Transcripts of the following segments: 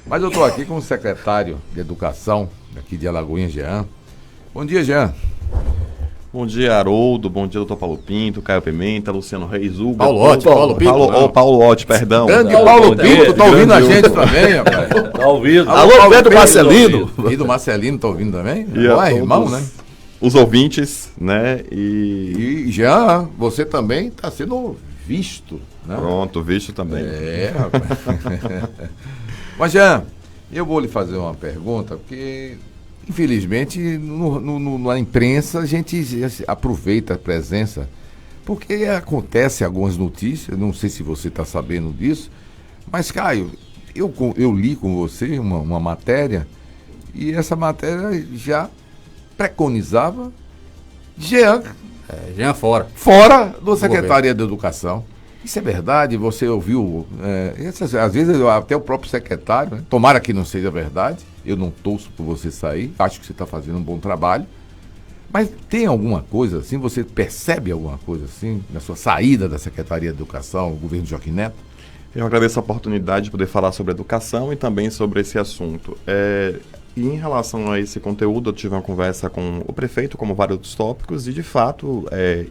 Mas eu estou aqui com o secretário de Educação aqui de Alagoinhas, Jean. Bom dia, Jean. Bom dia, Haroldo. Bom dia, doutor Paulo Pinto, Caio Pimenta, Luciano Reis, Hugo. Paulo Pinto. Paulo Otti, perdão. Grande Paulo Pinto, tá ouvindo a gente também, rapaz. Tá ouvindo. Alô, Pedro Marcelino. E do Marcelino, tá ouvindo também? E irmão, né? Os ouvintes, né? E Jean, você também está sendo visto, né? Pronto, visto também. Rapaz. Mas, Jean, eu vou lhe fazer uma pergunta, porque, infelizmente, na imprensa a gente aproveita a presença, porque acontece algumas notícias, não sei se você está sabendo disso, mas, Caio, eu li com você uma matéria, e essa matéria já preconizava Jean fora da Secretaria de Educação. Isso é verdade? Você ouviu? Às vezes até o próprio secretário, né? Tomara que não seja verdade, eu não torço por você sair, acho que você está fazendo um bom trabalho, mas tem alguma coisa assim, você percebe alguma coisa assim na sua saída da Secretaria de Educação, o governo Joaquim Neto? Eu agradeço a oportunidade de poder falar sobre educação e também sobre esse assunto. E em relação a esse conteúdo, eu tive uma conversa com o prefeito, como vários outros tópicos, e de fato,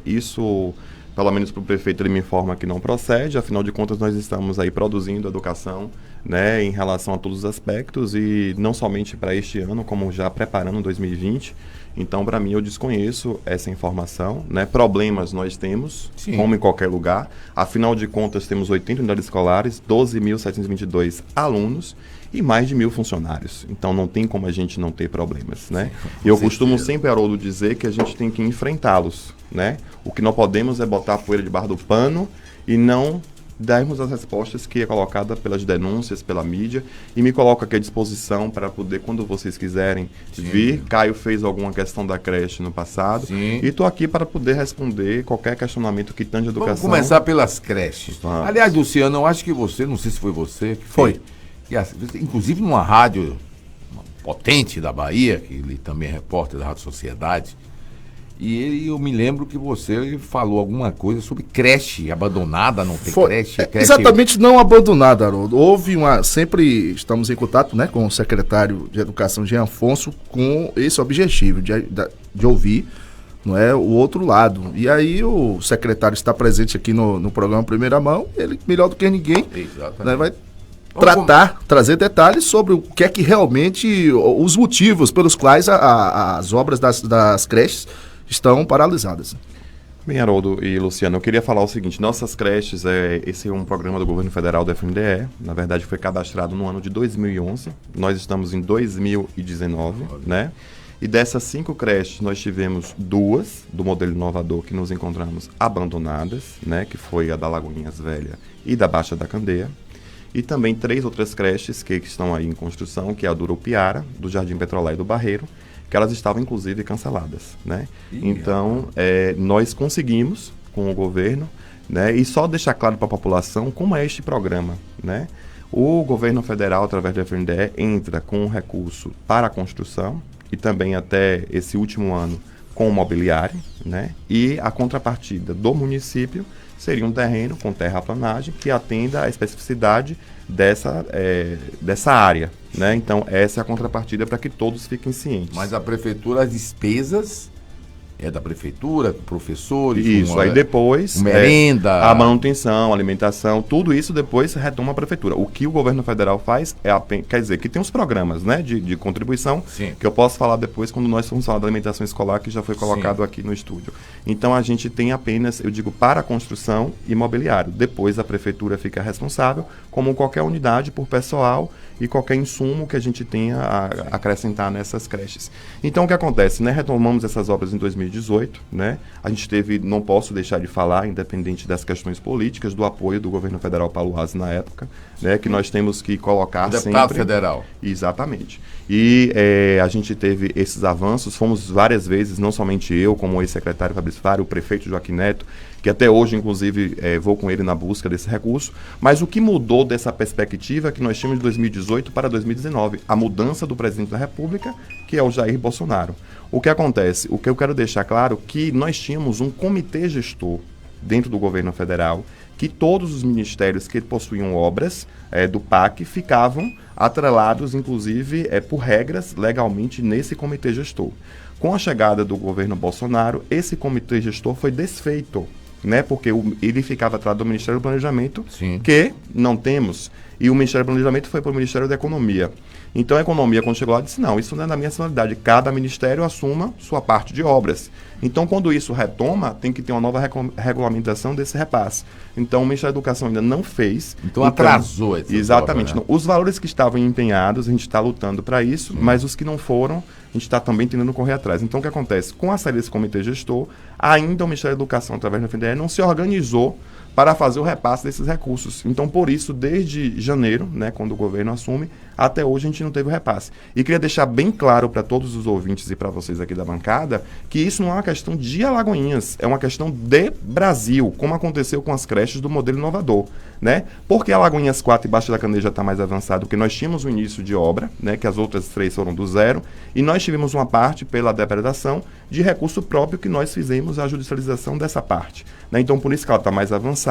isso, pelo menos para o prefeito, ele me informa que não procede, afinal de contas nós estamos aí produzindo educação, né, em relação a todos os aspectos, e não somente para este ano, como já preparando 2020. Então, para mim, eu desconheço essa informação, né? Problemas nós temos, sim, como em qualquer lugar. Afinal de contas, temos 80 unidades escolares, 12.722 alunos e mais de 1.000 funcionários. Então, não tem como a gente não ter problemas, né? E eu costumo sempre, Haroldo, dizer que a gente tem que enfrentá-los, né? O que não podemos é botar a poeira debaixo do pano e não darmos as respostas que é colocada pelas denúncias, pela mídia, e me coloco aqui à disposição para poder, quando vocês quiserem, sim, vir. Caio fez alguma questão da creche no passado, sim, e estou aqui para poder responder qualquer questionamento que tange educação. Vamos começar pelas creches. Vamos. Aliás, Luciano, eu acho que você, não sei se foi você que foi, inclusive numa rádio potente da Bahia, que ele também é repórter da Rádio Sociedade, e eu me lembro que você falou alguma coisa sobre creche abandonada, não tem creche. Exatamente, não abandonada, Haroldo. Sempre estamos em contato, né, com o secretário de Educação, Jean Afonso, com esse objetivo de ouvir, não é, o outro lado. E aí o secretário está presente aqui no programa Primeira Mão, ele, melhor do que ninguém, né, vai trazer detalhes sobre o que é que realmente, os motivos pelos quais as obras das creches estão paralisadas. Bem, Haroldo e Luciano, eu queria falar o seguinte: nossas creches, esse é um programa do governo federal do FNDE, na verdade foi cadastrado no ano de 2011, nós estamos em 2019, né? E dessas 5 creches, nós tivemos 2 do modelo inovador que nos encontramos abandonadas, né? Que foi a da Lagoinhas Velha e da Baixa da Candeia. E também 3 outras creches que estão aí em construção, que é a do Urupiara, do Jardim Petrolé e do Barreiro, que elas estavam, inclusive, canceladas, né? Então, nós conseguimos, com o governo, né? E só deixar claro para a população como é este programa, né? O governo federal, através do FNDE, entra com um recurso para a construção e também até esse último ano com o mobiliário, né? E a contrapartida do município seria um terreno com terraplanagem que atenda à especificidade dessa área, né? Então, essa é a contrapartida para que todos fiquem cientes. Mas a prefeitura, as despesas é da prefeitura, professores... Isso, aí depois... merenda... a manutenção, a alimentação, tudo isso depois retoma a prefeitura. O que o governo federal faz quer dizer, que tem os programas, né, de contribuição, sim, que eu posso falar depois quando nós formos falar da alimentação escolar, que já foi colocado, sim, aqui no estúdio. Então, a gente tem apenas, eu digo, para a construção e mobiliário. Depois, a prefeitura fica responsável, como qualquer unidade, por pessoal e qualquer insumo que a gente tenha a acrescentar nessas creches. Então, o que acontece, né? Retomamos essas obras em 2018, né? A gente teve, não posso deixar de falar, independente das questões políticas, do apoio do governo federal Paulo Aze na época, né? Que nós temos que colocar sempre... Deputado federal. Exatamente. E a gente teve esses avanços, fomos várias vezes, não somente eu, como o ex-secretário Fabrício Faria, o prefeito Joaquim Neto, que até hoje, inclusive, vou com ele na busca desse recurso. Mas o que mudou dessa perspectiva que nós tínhamos de 2018 para 2019? A mudança do presidente da República, que é o Jair Bolsonaro. O que acontece? O que eu quero deixar claro é que nós tínhamos um comitê gestor dentro do governo federal que todos os ministérios que possuíam obras do PAC ficavam atrelados, inclusive, por regras, legalmente, nesse comitê gestor. Com a chegada do governo Bolsonaro, esse comitê gestor foi desfeito, né? Porque ele ficava atrás do Ministério do Planejamento, Sim. que não temos, e o Ministério do Planejamento foi para o Ministério da Economia. Então a Economia, quando chegou lá, disse, não, isso não é da minha nacionalidade, cada ministério assuma sua parte de obras. Então, quando isso retoma, tem que ter uma nova regulamentação desse repasse. Então, o Ministério da Educação ainda não fez. Então atrasou essa exatamente. obra, né? Os valores que estavam empenhados, a gente está lutando para isso, mas os que não foram, a gente está também tentando correr atrás. Então, o que acontece? Com a saída desse comitê gestor, ainda o Ministério da Educação, através do FNDE, não se organizou para fazer o repasse desses recursos. Então, por isso, desde janeiro, né, quando o governo assume, até hoje a gente não teve o repasse. E queria deixar bem claro para todos os ouvintes e para vocês aqui da bancada que isso não é uma questão de Alagoinhas, é uma questão de Brasil, como aconteceu com as creches do modelo inovador, né? Porque Alagoinhas 4 e Baixa da Candeia já está mais avançado, porque nós tínhamos o início de obra, né, que as outras 3 foram do zero, e nós tivemos uma parte pela depredação de recurso próprio que nós fizemos a judicialização dessa parte, né? Então, por isso que ela está mais avançada.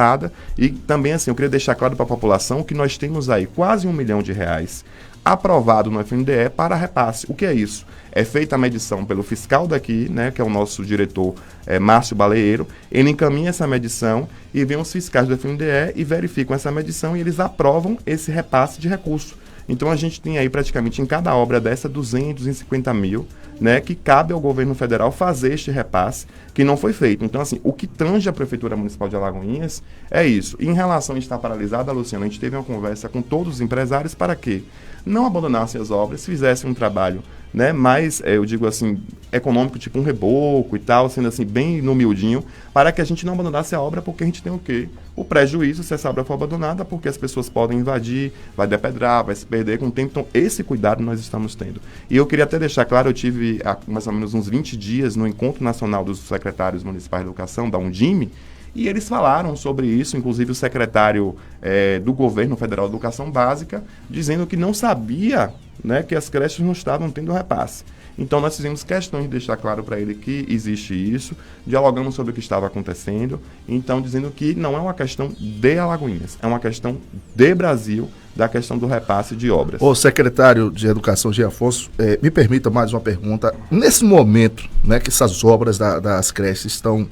E também, assim, eu queria deixar claro para a população que nós temos aí quase R$1 milhão aprovado no FNDE para repasse. O que é isso? É feita a medição pelo fiscal daqui, né, que é o nosso diretor Márcio Baleeiro. Ele encaminha essa medição e vem os fiscais do FNDE e verificam essa medição e eles aprovam esse repasse de recurso. Então, a gente tem aí praticamente em cada obra dessa 250 mil, né, que cabe ao governo federal fazer este repasse, que não foi feito. Então, assim, o que tange a Prefeitura Municipal de Alagoinhas é isso. E em relação a estar paralisada, Luciano, a gente teve uma conversa com todos os empresários para que não abandonassem as obras, fizessem um trabalho, né, mais, eu digo assim, econômico, tipo um reboco e tal, sendo assim, bem no miudinho, para que a gente não abandonasse a obra, porque a gente tem o quê? O prejuízo se essa obra for abandonada, porque as pessoas podem invadir, vai depedrar, vai se perder com o tempo. Então, esse cuidado nós estamos tendo. E eu queria até deixar claro, eu tive há mais ou menos uns 20 dias no Encontro Nacional dos Secretários Municipais de Educação, da Undime, e eles falaram sobre isso, inclusive o secretário do Governo Federal de Educação Básica, dizendo que não sabia, né, que as creches não estavam tendo repasse. Então, nós fizemos questão de deixar claro para ele que existe isso, dialogamos sobre o que estava acontecendo, então dizendo que não é uma questão de Alagoinhas, é uma questão de Brasil, da questão do repasse de obras. O secretário de Educação, Jean Afonso, me permita mais uma pergunta. Nesse momento, né, que essas obras das creches estão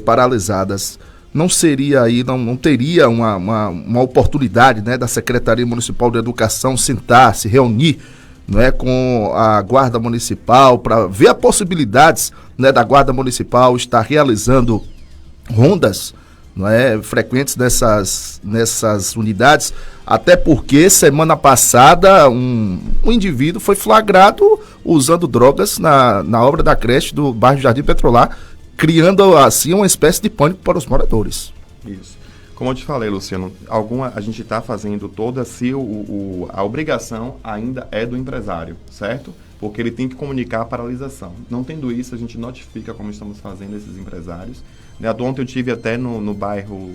paralisadas, não seria aí, não teria uma oportunidade, né, da Secretaria Municipal de Educação sentar, se reunir, não é, com a Guarda Municipal para ver as possibilidades, né, da Guarda Municipal estar realizando rondas, não é, frequentes nessas unidades, até porque semana passada um indivíduo foi flagrado usando drogas na obra da creche do bairro Jardim Petrolar, criando assim uma espécie de pânico para os moradores. Isso. Como eu te falei, Luciano, a gente está fazendo toda, se a obrigação ainda é do empresário, certo? Porque ele tem que comunicar a paralisação. Não tendo isso, a gente notifica como estamos fazendo esses empresários. Ontem eu tive até no bairro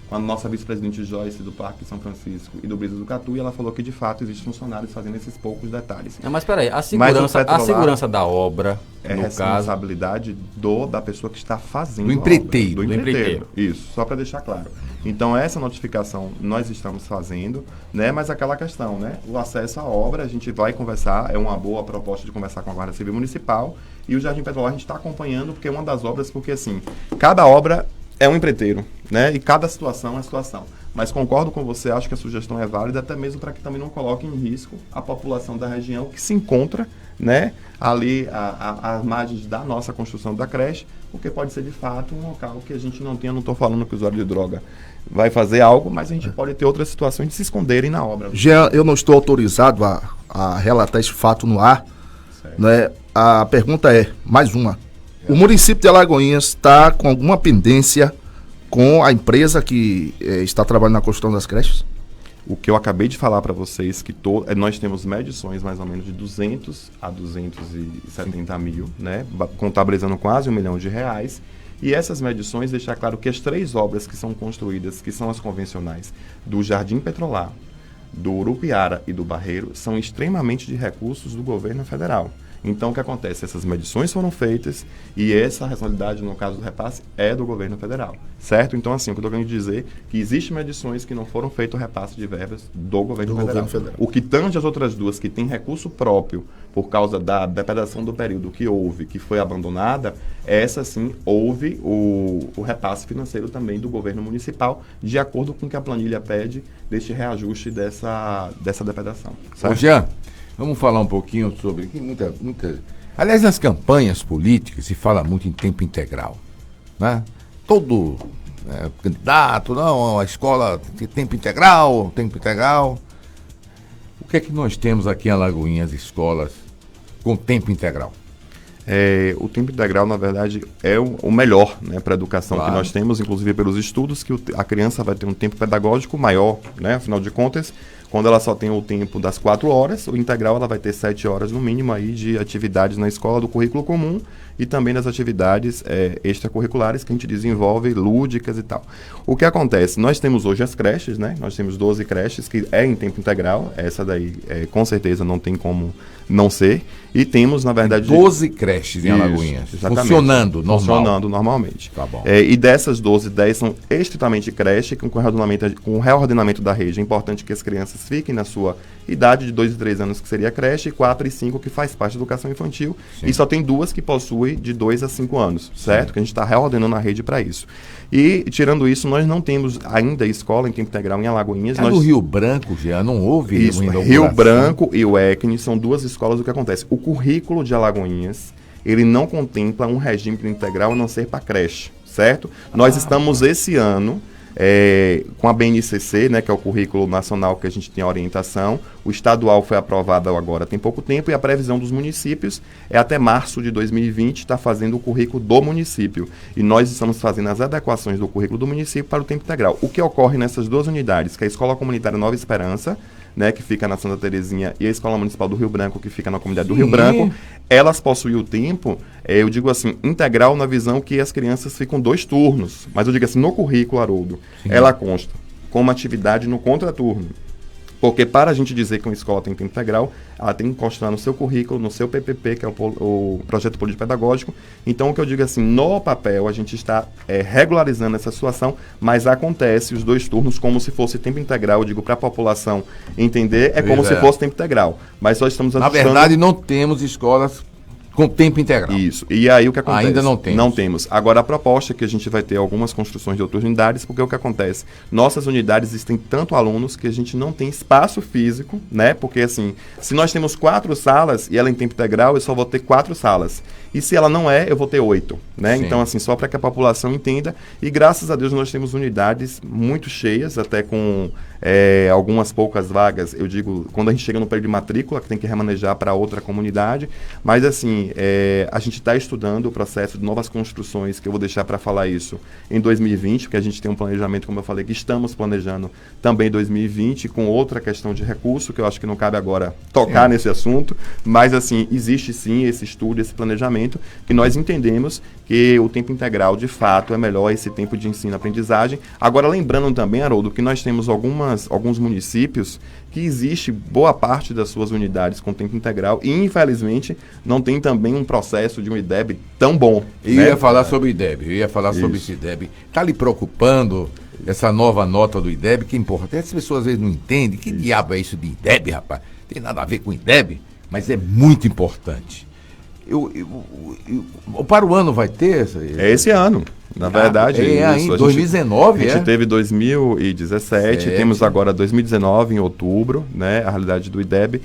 com a nossa vice-presidente Joyce do Parque São Francisco e do Brisa do Catu, e ela falou que de fato existem funcionários fazendo esses poucos detalhes. Não, mas peraí, a segurança da obra, é no responsabilidade da pessoa que está fazendo do empreiteiro. Do empreiteiro. Isso, só para deixar claro. Então, essa notificação nós estamos fazendo, né? Mas aquela questão, né? O acesso à obra, a gente vai conversar, é uma boa proposta de conversar com a Guarda Civil Municipal, e o Jardim Petrolar a gente está acompanhando, porque é uma das obras, porque assim, cada obra é um empreiteiro, né? E cada situação é situação. Mas concordo com você, acho que a sugestão é válida, até mesmo para que também não coloque em risco a população da região que se encontra, né, ali às margens da nossa construção da creche, porque pode ser de fato um local que a gente não tenha, não estou falando que o usuário de droga vai fazer algo, mas a gente pode ter outras situações de se esconderem na obra. Jean, eu não estou autorizado a relatar esse fato no ar, né? A pergunta é, mais uma. O município de Alagoinhas está com alguma pendência com a empresa que está trabalhando na construção das creches? O que eu acabei de falar para vocês, que nós temos medições mais ou menos de 200 a 270 mil, né, contabilizando quase R$1 milhão, e essas medições deixar claro que as 3 obras que são construídas, que são as convencionais, do Jardim Petrolar, do Urupiara e do Barreiro, são extremamente de recursos do governo federal. Então, o que acontece? Essas medições foram feitas e essa responsabilidade, no caso do repasse, é do governo federal, certo? Então, assim, o que eu estou querendo dizer é que existem medições que não foram feitas o repasse de verbas do governo federal. O que tange as outras duas, que tem recurso próprio por causa da depredação do período que houve, que foi abandonada, essa sim houve o repasse financeiro também do governo municipal, de acordo com o que a planilha pede deste reajuste dessa depredação. Ô Jean, vamos falar um pouquinho sobre... Aliás, nas campanhas políticas se fala muito em tempo integral, né? Todo candidato, não, a escola tem tempo integral. O que é que nós temos aqui em Alagoinhas, escolas com tempo integral? O tempo integral, na verdade, é o melhor, né, para a educação que nós temos, inclusive pelos estudos, que a criança vai ter um tempo pedagógico maior, né? Afinal de contas, quando ela só tem o tempo das 4 horas, o integral ela vai ter 7 horas no mínimo aí de atividades na escola do currículo comum e também das atividades extracurriculares que a gente desenvolve, lúdicas e tal. O que acontece? Nós temos hoje as creches, né? Nós temos 12 creches que é em tempo integral, essa daí com certeza não tem como não ser, e temos, na verdade... 12 creches em Alagoinhas, funcionando normalmente. Tá bom. E dessas 12, 10 são estritamente creche, com o reordenamento da rede. É importante que as crianças fiquem na sua idade de 2 e 3 anos, que seria a creche, e 4 e 5, que faz parte da educação infantil. Sim. E só tem 2 que possuem de 2 a 5 anos, certo? Sim. Que a gente está reordenando a rede para isso. E, tirando isso, nós não temos ainda escola em tempo integral em Alagoinhas. No Rio Branco, já não houve isso. Rio Branco e o ECNE são 2 escolas. O que acontece? O currículo de Alagoinhas, ele não contempla um regime integral a não ser para creche, certo? Nós estamos esse ano com a BNCC, né, que é o currículo nacional que a gente tem a orientação. O estadual foi aprovado agora tem pouco tempo e a previsão dos municípios é até março de 2020 estar fazendo o currículo do município. E nós estamos fazendo as adequações do currículo do município para o tempo integral. O que ocorre nessas 2 unidades, que é a Escola Comunitária Nova Esperança, né, que fica na Santa Terezinha, e a Escola Municipal do Rio Branco, que fica na comunidade do Rio Branco, elas possuem o tempo, eu digo assim, integral na visão que as crianças ficam 2 turnos. Mas eu digo assim, no currículo, Haroldo, ela consta como atividade no contraturno. Porque para a gente dizer que uma escola tem tempo integral, ela tem que constar no seu currículo, no seu PPP, que é o Projeto Político Pedagógico. Então, o que eu digo assim, no papel a gente está regularizando essa situação, mas acontece os 2 turnos como se fosse tempo integral. Eu digo para a população entender, como se fosse tempo integral. Mas nós estamos ajustando... Na verdade, não temos escolas com tempo integral. Isso. E aí o que acontece? Ainda não temos. Não temos. Agora a proposta é que a gente vai ter algumas construções de outras unidades, porque o que acontece? Nossas unidades existem tanto alunos que a gente não tem espaço físico, né? Porque assim, se nós temos 4 salas e ela é em tempo integral, eu só vou ter 4 salas. E se ela não eu vou ter 8, né? Sim. Então assim, só para que a população entenda. E graças a Deus nós temos unidades muito cheias, até com algumas poucas vagas, eu digo, quando a gente chega no período de matrícula, que tem que remanejar para outra comunidade. Mas assim, a gente está estudando o processo de novas construções, que eu vou deixar para falar isso em 2020, porque a gente tem um planejamento, como eu falei, que estamos planejando também em 2020, com outra questão de recurso, que eu acho que não cabe agora tocar nesse assunto, mas assim, existe sim esse estudo, esse planejamento, que nós entendemos que o tempo integral, de fato, é melhor esse tempo de ensino-aprendizagem. Agora, lembrando também, Haroldo, que nós temos alguns municípios que existe boa parte das suas unidades com tempo integral e, infelizmente, não tem também um processo de um IDEB tão bom. Eu ia falar sobre o IDEB, sobre esse IDEB. Está lhe preocupando essa nova nota do IDEB, que é importante? As pessoas às vezes não entendem. Que diabo é isso de IDEB, rapaz? Tem nada a ver com IDEB, mas é muito importante. Para o ano vai ter? É esse ano. Na verdade, em 2019, a gente teve 2017, temos agora 2019 em outubro, né, a realidade do IDEB.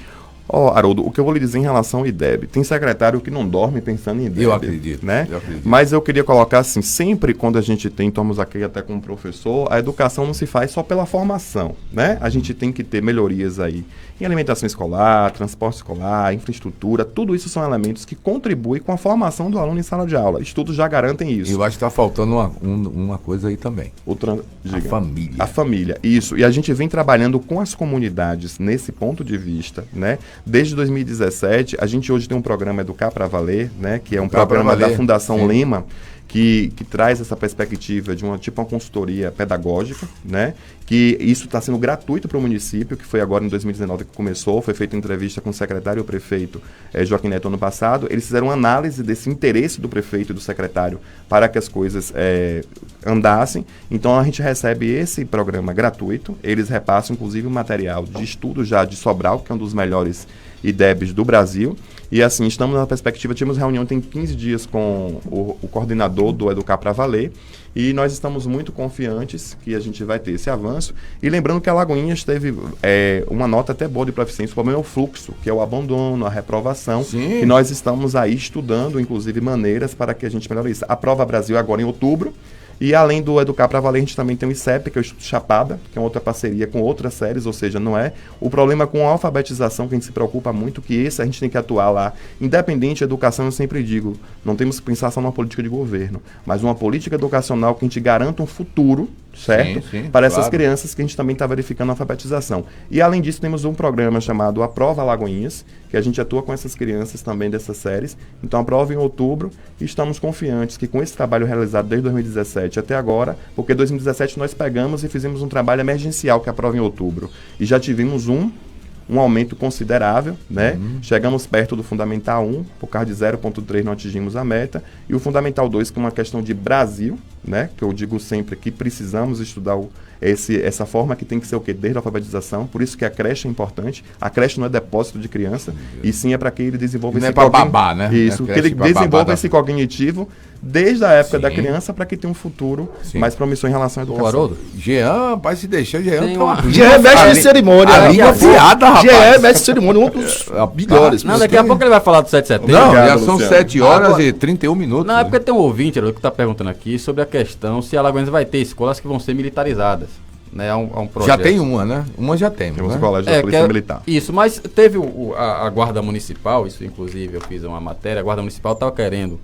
Haroldo, o que eu vou lhe dizer em relação ao IDEB, tem secretário que não dorme pensando em IDEB. Eu acredito, né? Mas eu queria colocar assim, sempre quando a gente estamos aqui até com o professor, a educação não se faz só pela formação, né? A gente tem que ter melhorias aí em alimentação escolar, transporte escolar, infraestrutura, tudo isso são elementos que contribuem com a formação do aluno em sala de aula. Estudos já garantem isso. Eu acho que está faltando uma coisa aí também. A família. A família, isso. E a gente vem trabalhando com as comunidades nesse ponto de vista, né? Desde 2017, a gente hoje tem um programa Educar para Valer, né? Que é um programa da Fundação Lema, que traz essa perspectiva de uma consultoria pedagógica, né? que isso está sendo gratuito para o município, que foi agora em 2019 que começou, foi feita entrevista com o secretário e o prefeito Joaquim Neto ano passado. Eles fizeram uma análise desse interesse do prefeito e do secretário para que as coisas andassem. Então a gente recebe esse programa gratuito, eles repassam inclusive um material de estudo já de Sobral, que é um dos melhores IDEBs do Brasil. E assim, estamos na perspectiva, tivemos reunião tem 15 dias com o coordenador do Educar para Valer, e nós estamos muito confiantes que a gente vai ter esse avanço. E lembrando que a Lagoinhas teve uma nota até boa de proficiência, o problema é o fluxo, que é o abandono, a reprovação. Sim. E nós estamos aí estudando, inclusive, maneiras para que a gente melhore isso. A Prova Brasil agora em outubro. E além do Educar para Valer, a gente também tem o ICEP, que é o Instituto Chapada, que é uma outra parceria com outras séries, ou seja, não é o problema com a alfabetização, que a gente se preocupa muito, que esse a gente tem que atuar lá. Independente da educação, eu sempre digo, não temos que pensar só numa política de governo, mas uma política educacional que a gente garanta um futuro, certo? Sim, para essas crianças, que a gente também está verificando a alfabetização. E além disso, temos um programa chamado A Prova Lagoinhas, que a gente atua com essas crianças também dessas séries. Então, a prova em outubro, e estamos confiantes que com esse trabalho realizado desde 2017 até agora, porque em 2017 nós pegamos e fizemos um trabalho emergencial, que é a prova em outubro, e já tivemos um aumento considerável, né? Chegamos perto do Fundamental 1, por causa de 0,3 não atingimos a meta, e o Fundamental 2, que é uma questão de Brasil, né? Que eu digo sempre que precisamos estudar essa forma que tem que ser o quê? Desde a alfabetização, por isso que a creche é importante. A creche não é depósito de criança, e sim é para que ele desenvolva esse babá, né? Isso, que ele desenvolva esse cognitivo desde a época da criança, para que tenha um futuro mais promissor em relação à educação. Haroldo, Jean, vai se deixar, Jean. Jean é mestre de cerimônia. A língua afiada, rapaz. Jean é mestre de cerimônia, um dos melhores. Não, daqui a pouco ele vai falar do 7 de setembro. Não, Obrigado, já são Luciano. 7 horas e 31 minutos. Não, é porque tem um ouvinte que está perguntando aqui sobre a questão se a Alagoas vai ter escolas que vão ser militarizadas. Né, um projeto. Já tem uma, né? Uma já temos, Temos né? o colégio da Polícia Militar. Isso, mas teve a Guarda Municipal, isso inclusive eu fiz uma matéria, a Guarda Municipal estava querendo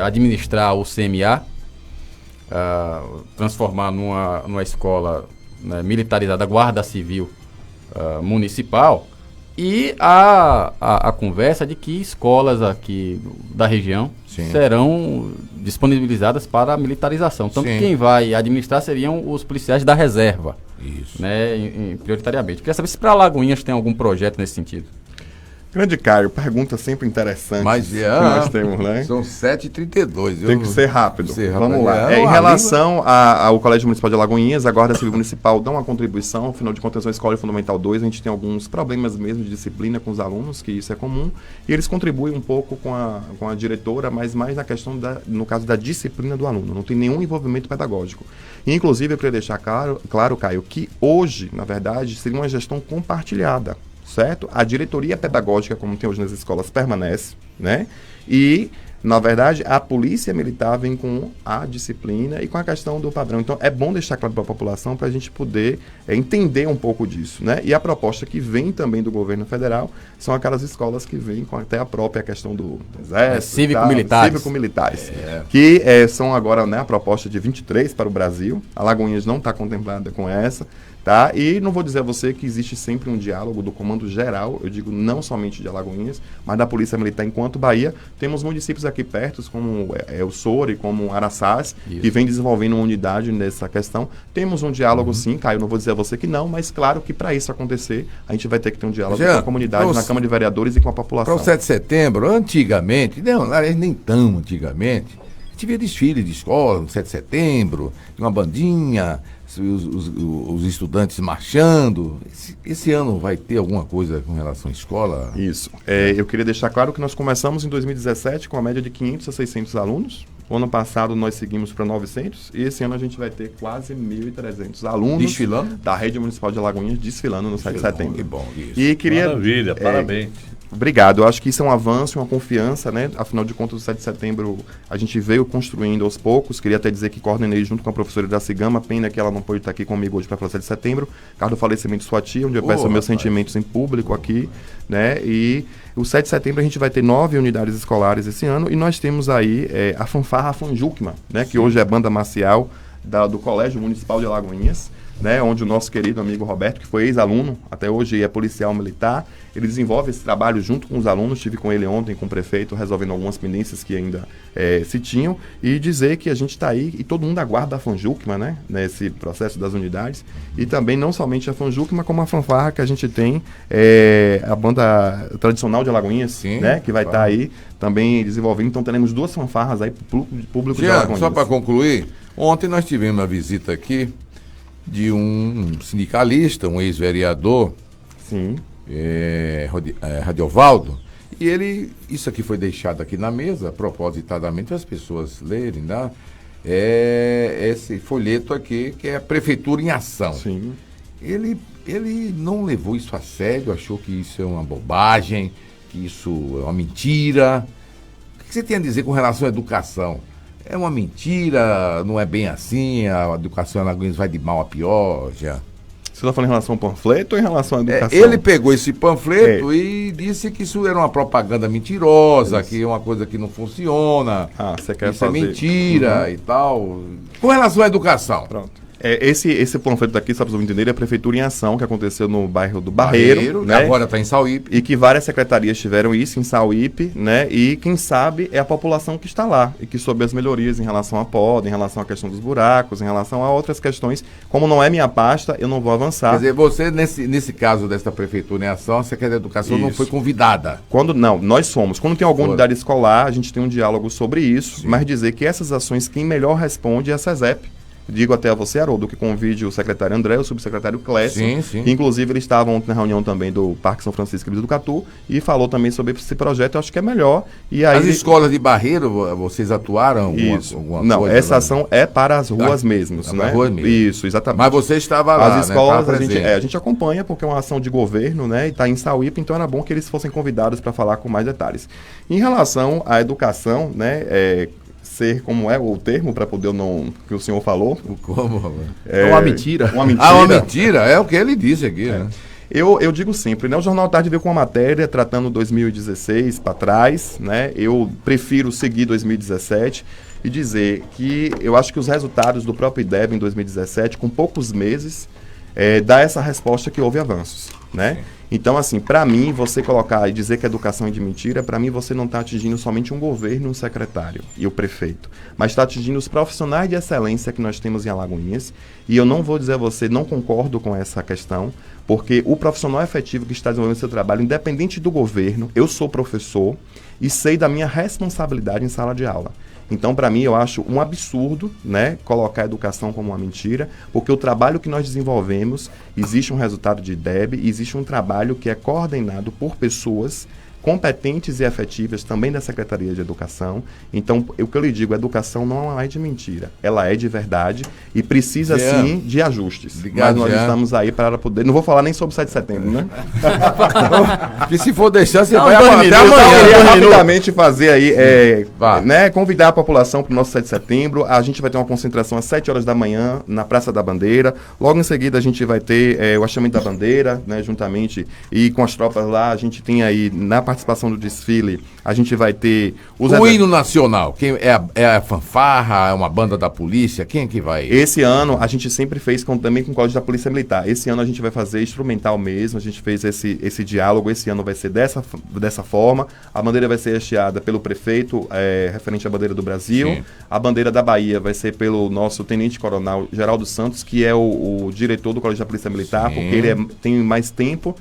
administrar o CMA, transformar numa escola, né, militarizada, Guarda Civil Municipal, e a conversa de que escolas aqui da região serão disponibilizadas para a militarização. Tanto que quem vai administrar seriam os policiais da reserva. Isso. Né, prioritariamente. Queria saber se para Alagoinhas tem algum projeto nesse sentido. Grande Caio, pergunta sempre interessante. Mas que nós temos, né? São 7h32. Tem que ser rápido. Vamos lá. Em relação ao Colégio Municipal de Alagoinhas, a Guarda Civil Municipal dá uma contribuição, afinal de contas, a Escola Fundamental 2, a gente tem alguns problemas mesmo de disciplina com os alunos, que isso é comum, e eles contribuem um pouco com a diretora, mas mais na questão, no caso da disciplina do aluno, não tem nenhum envolvimento pedagógico. E, inclusive, eu queria deixar claro, Caio, que hoje, na verdade, seria uma gestão compartilhada. Certo? A diretoria pedagógica, como tem hoje nas escolas, permanece, né? E, na verdade, a polícia militar vem com a disciplina e com a questão do padrão. Então, é bom deixar claro para a população para a gente poder entender um pouco disso, né? E a proposta que vem também do governo federal são aquelas escolas que vêm com até a própria questão do exército, cívico-militares, que são agora, né, a proposta de 23 para o Brasil. Alagoinhas não está contemplada com essa. Tá? E não vou dizer a você que existe sempre um diálogo do comando geral, eu digo não somente de Alagoinhas, mas da Polícia Militar enquanto Bahia. Temos municípios aqui perto, como o Soure, como Araçás, que vem desenvolvendo uma unidade nessa questão. Temos um diálogo sim, Caio, não vou dizer a você que não, mas claro que para isso acontecer, a gente vai ter que ter um diálogo com a comunidade, na Câmara de Vereadores e com a população. Para o 7 de setembro, antigamente, não, nem tão antigamente, a gente via desfile de escola no 7 de setembro, uma bandinha, os estudantes marchando. Esse ano vai ter alguma coisa com relação à escola? Isso. Eu queria deixar claro que nós começamos em 2017 com a média de 500 a 600 alunos. O ano passado nós seguimos para 900 e esse ano a gente vai ter quase 1.300 alunos desfilando da Rede Municipal de Alagoinhas desfilando no 7 de setembro. Que bom isso. E queria, maravilha, parabéns. Obrigado. Eu acho que isso é um avanço, uma confiança, né? Afinal de contas, o 7 de setembro a gente veio construindo aos poucos. Queria até dizer que coordenei junto com a professora Iraci Gama, pena que ela não pôde estar aqui comigo hoje para falar 7 de setembro, por causa do falecimento de sua tia, onde eu peço meus sentimentos em público aqui, né? E o 7 de setembro a gente vai ter 9 unidades escolares esse ano e nós temos aí a fanfarra Fanjukma, né? Que hoje é a banda marcial do Colégio Municipal de Alagoinhas. né, onde o nosso querido amigo Roberto, que foi ex-aluno, até hoje é policial militar, ele desenvolve esse trabalho junto com os alunos. Estive com ele ontem, com o prefeito, resolvendo algumas pendências que ainda se tinham, e dizer que a gente está aí, e todo mundo aguarda a Fanjucma, né, nesse processo das unidades, e também não somente a Fanjucma, como a fanfarra que a gente tem, a banda tradicional de Alagoinhas, sim, né, que vai estar aí também desenvolvendo. Então teremos 2 fanfarras aí para o público de Alagoinhas. Só para concluir, ontem nós tivemos uma visita aqui de um sindicalista, um ex-vereador, sim, Radiovaldo, e ele, isso aqui foi deixado aqui na mesa, propositadamente, para as pessoas lerem, né? Esse folheto aqui, que é a Prefeitura em Ação. Sim. Ele não levou isso a sério, achou que isso é uma bobagem, que isso é uma mentira. O que você tem a dizer com relação à educação? É uma mentira, não é bem assim, a educação em Alagoinhas vai de mal a pior, já. Você está falando em relação ao panfleto ou em relação à educação? Ele pegou esse panfleto e disse que isso era uma propaganda mentirosa, que é uma coisa que não funciona, você quer isso fazer... é mentira e tal. Com relação à educação. Pronto. Esse panfleto daqui, só para vocês entenderem, é a Prefeitura em Ação, que aconteceu no bairro do Barreiro, né? Agora está em Sauípe. E que várias secretarias tiveram isso em Sauípe, né? E quem sabe é a população que está lá e que soube as melhorias em relação à poda, em relação à questão dos buracos, em relação a outras questões. Como não é minha pasta, eu não vou avançar. Quer dizer, você, nesse caso dessa Prefeitura em Ação, a Secretaria da Educação não foi convidada. Nós somos. Quando tem alguma unidade escolar, a gente tem um diálogo sobre isso, mas dizer que essas ações, quem melhor responde é a SESEP. Digo até a você, Haroldo, que convide o secretário André, o subsecretário Clécio. Sim, sim. Inclusive, eles estavam ontem na reunião também do Parque São Francisco do Catu e falou também sobre esse projeto. Eu acho que é melhor. E aí, as escolas de Barreiro, vocês atuaram? Alguma coisa? Essa ação é para as ruas mesmo, né? Rua mesmo. Isso, exatamente. Mas você estava lá, as escolas, né? a gente acompanha porque é uma ação de governo, né? E está em Sauípe, então era bom que eles fossem convidados para falar com mais detalhes. Em relação à educação, né? Ser como é o termo para poder que o senhor falou. Como? É uma mentira. Uma mentira. Uma mentira, é o que ele disse aqui, né? Eu digo sempre, né? O Jornal da Tarde veio com uma matéria tratando 2016 para trás, né? Eu prefiro seguir 2017 e dizer que eu acho que os resultados do próprio IDEB em 2017, com poucos meses, dá essa resposta que houve avanços, né? Sim. Então, assim, para mim, você colocar e dizer que a educação é de mentira, para mim você não está atingindo somente um governo, um secretário e o prefeito, mas está atingindo os profissionais de excelência que nós temos em Alagoinhas. E eu não vou dizer a você, não concordo com essa questão, porque o profissional efetivo que está desenvolvendo seu trabalho, independente do governo, eu sou professor e sei da minha responsabilidade em sala de aula. Então, para mim, eu acho um absurdo, né, colocar a educação como uma mentira, porque o trabalho que nós desenvolvemos, existe um resultado de IDEB, existe um trabalho que é coordenado por pessoas competentes e efetivas também da Secretaria de Educação. Então, o que eu lhe digo, a educação não é de mentira, ela é de verdade e precisa, sim, de ajustes. Mas nós estamos aí para poder... Não vou falar nem sobre o 7 de setembro, né? Que se for deixar, você vai até amanhã. Eu queria rapidamente fazer aí, né, convidar a população para o nosso 7 de setembro. A gente vai ter uma concentração às 7 horas da manhã na Praça da Bandeira. Logo em seguida, a gente vai ter o achamento da bandeira, né, juntamente, e com as tropas lá, a gente tem aí, na participação do desfile, a gente vai ter... O hino nacional, quem é a fanfarra, é uma banda da polícia, quem é que vai? Esse ano, a gente sempre fez também com o Colégio da Polícia Militar. Esse ano a gente vai fazer instrumental mesmo, a gente fez esse diálogo, esse ano vai ser dessa forma. A bandeira vai ser hasteada pelo prefeito, referente à bandeira do Brasil. Sim. A bandeira da Bahia vai ser pelo nosso tenente-coronel Geraldo Santos, que é o diretor do Colégio da Polícia Militar. Sim. Porque ele tem mais tempo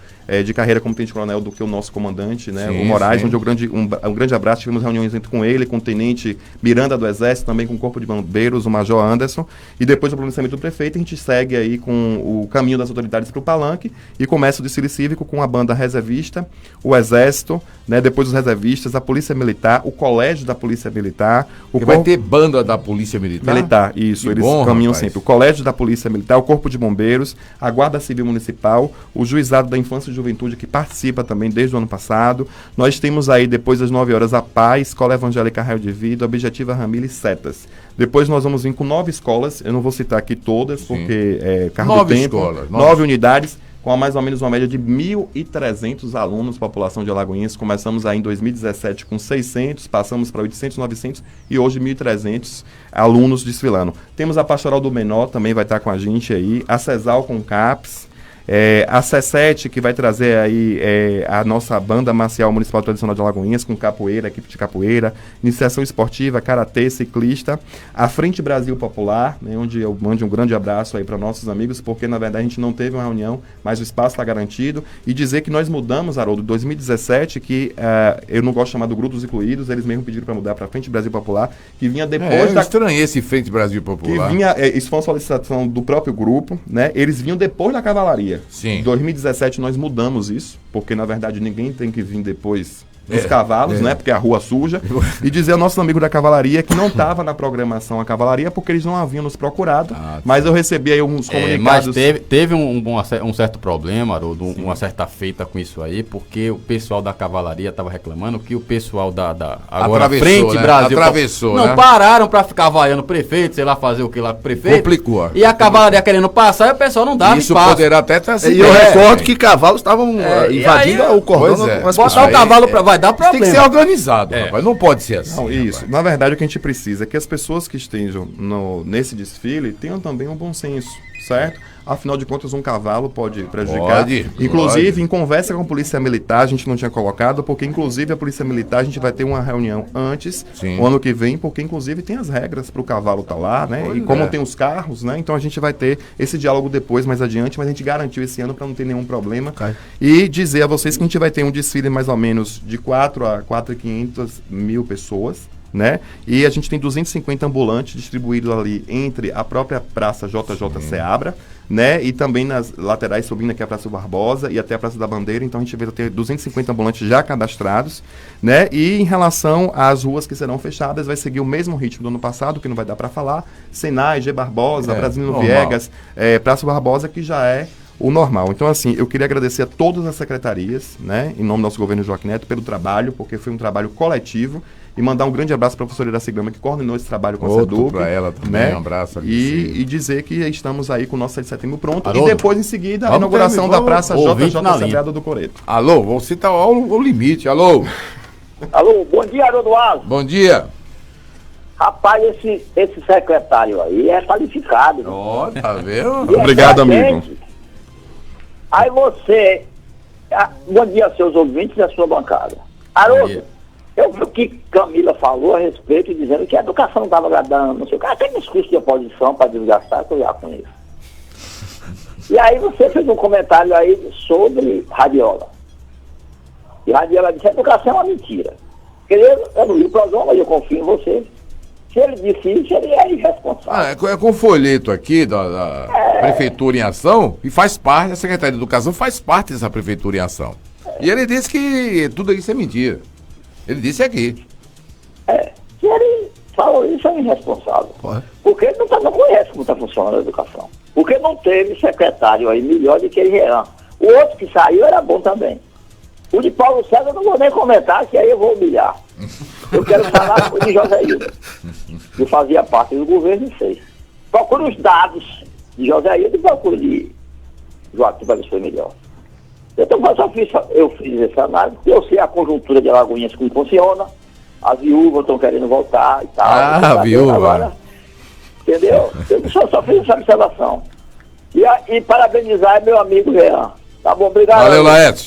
de carreira como tenente-coronel do que o nosso comandante, né? Sim, o Moraes, onde um grande abraço, tivemos reuniões com ele, com o tenente Miranda do Exército, também com o Corpo de Bombeiros, o Major Anderson, e depois do pronunciamento do prefeito, a gente segue aí com o caminho das autoridades para o Palanque e começa o desfile cívico com a banda reservista, o Exército, né? Depois os reservistas, a Polícia Militar, o Colégio da Polícia Militar. Vai ter banda da Polícia Militar? Militar, isso, que eles caminham sempre. O Colégio da Polícia Militar, o Corpo de Bombeiros, a Guarda Civil Municipal, o Juizado da Infância e Juventude, que participa também desde o ano passado. Nós temos aí, depois das 9 horas, a PAI, Escola Evangélica Raio de Vida, Objetiva Ramila e Setas. Depois nós vamos vir com 9 escolas, eu não vou citar aqui todas, porque cargo do tempo. 9 unidades, com mais ou menos uma média de 1.300 alunos, população de Alagoinhas. Começamos aí em 2017 com 600, passamos para 800, 900 e hoje 1.300 alunos desfilando. Temos a Pastoral do Menor, também vai estar com a gente aí, a CESAL com CAPES, a C7, que vai trazer aí a nossa banda marcial municipal tradicional de Alagoinhas, com capoeira, equipe de capoeira, iniciação esportiva, karatê, ciclista, a Frente Brasil Popular, né, onde eu mando um grande abraço aí para nossos amigos, porque na verdade a gente não teve uma reunião, mas o espaço está garantido, e dizer que nós mudamos, Haroldo, 2017, que eu não gosto de chamar do Grupo dos Incluídos, eles mesmo pediram para mudar para a Frente Brasil Popular, que vinha depois eu estranhei esse Frente Brasil Popular. Que vinha, isso foi uma solicitação do próprio grupo, né? Eles vinham depois da cavalaria. Sim. Em 2017 nós mudamos isso, porque na verdade ninguém tem que vir depois dos cavalos, né? Porque a rua suja. E dizer ao nosso amigo da cavalaria que não estava na programação a cavalaria, porque eles não haviam nos procurado. Mas eu recebi aí uns comunicados. Mas teve um certo problema, Haroldo, uma certa feita com isso aí, porque o pessoal da cavalaria estava reclamando que o pessoal agora Frente, né? Brasil Atravessou, não né? pararam para ficar vaiando o prefeito, sei lá, fazer o que lá com o prefeito. Complicou. E a cavalaria querendo passar e o pessoal não dava Isso espaço. poderá até estar E eu recordo que cavalos estavam invadindo aí, o cordão. pois é. Botar o cavalo vai dar problema. Tem que ser organizado, rapaz. Não pode ser assim. Não, isso. Rapaz. Na verdade, o que a gente precisa é que as pessoas que estejam nesse desfile tenham também um bom senso, certo? Afinal de contas, um cavalo pode prejudicar. Inclusive, em conversa com a Polícia Militar, a gente não tinha colocado, porque inclusive a Polícia Militar, a gente vai ter uma reunião antes, o ano que vem, porque inclusive tem as regras para o cavalo estar lá, né? Pois e como tem os carros, né? Então a gente vai ter esse diálogo depois, mais adiante, mas a gente garantiu esse ano para não ter nenhum problema. E dizer a vocês que a gente vai ter um desfile mais ou menos de 4 a 4.500 mil pessoas, né? E a gente tem 250 ambulantes distribuídos ali entre a própria Praça JJ Seabra, né? E também nas laterais subindo aqui a Praça Barbosa e até a Praça da Bandeira. Então a gente vai ter 250 ambulantes já cadastrados, né? E em relação às ruas que serão fechadas, vai seguir o mesmo ritmo do ano passado, que não vai dar para falar. Senai, G Barbosa, Brasilino Viegas, Praça Barbosa, que já é o normal. Então, assim, eu queria agradecer a todas as secretarias, né, em nome do nosso governo Joaquim Neto, pelo trabalho, porque foi um trabalho coletivo, e mandar um grande abraço para a professora Iraci Grama, que coordenou esse trabalho com a SEDUC. Para ela também, né? um abraço. E dizer que estamos aí com o nosso 7 de setembro pronto, Haroldo, e depois, em seguida, a inauguração da Praça JJ Sagrado do Coreto. Alô, você está ao limite. Alô. Alô, bom dia, Haroldo Alves. Bom dia. Rapaz, esse secretário aí é qualificado. Ó, tá vendo? Obrigado, amigo. Aí você... bom dia aos seus ouvintes e à sua bancada. Haroldo, eu vi o que Camila falou a respeito, dizendo que a educação não estava agradando, não sei o que. Até discurso de oposição para desgastar, eu já com isso. E aí você fez um comentário aí sobre Radiola. E Radiola disse, a educação é uma mentira. Porque eu não li o programa, mas eu confio em você. Se ele disse isso, ele é irresponsável. É com folheto aqui da Prefeitura em Ação, e faz parte, a Secretaria de Educação faz parte dessa Prefeitura em Ação. E ele disse que tudo isso é mentira. Ele disse aqui. Se ele falou isso, é irresponsável. Porque ele não conhece como está funcionando a educação. Porque não teve secretário aí melhor do que ele Jean. O outro que saiu era bom também. O de Paulo César eu não vou nem comentar, que aí eu vou humilhar. Eu quero falar de José Hildo, que fazia parte do governo e fez. Procure os dados de José Hildo e procure de Joaquim para ver se foi melhor. Então eu fiz essa análise, eu sei a conjuntura de Alagoinhas como funciona, as viúvas estão querendo voltar e tal. Viúva. Agora, entendeu? Eu só fiz essa observação. E parabenizar meu amigo Jean. Tá bom, obrigado. Valeu, Laércio.